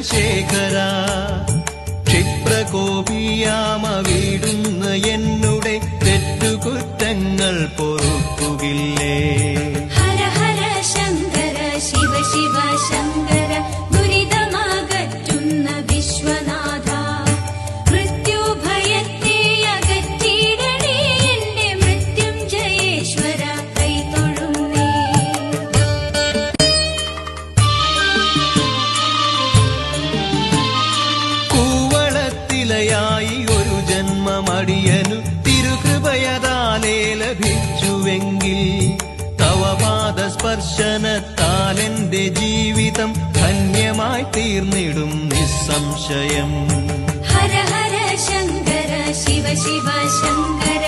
ശേഖര ക്ഷിപ്രകോപിയാമവിടുന്ന് എന്നുടെ തെറ്റുകുറ്റങ്ങൾ പൊറുക്കുകില്ലേ. ഹര ഹര ശങ്കര ശിവ ശിവ ശങ്കര ദുരിതമകറ്റുന്ന വിശ്വനാഥ മൃത്യുഭയത്തെ അകറ്റിയിടണേ എന്റെ മൃത്യുഞ്ജയേശ്വര കൈതൊഴുന്നേ. കൂവളത്തിലയായി ഒരു ജന്മമടിയനു തിരുകൃപയതാലേ ലഭിച്ചുവെങ്കിൽ തവപാദസ്പർശനത്താലെന്റെ ജീവിതം ധന്യമായി തീർന്നിടും നിസ്സംശയം. ഹര ഹര ശങ്കര ശിവ ശിവ ശങ്കര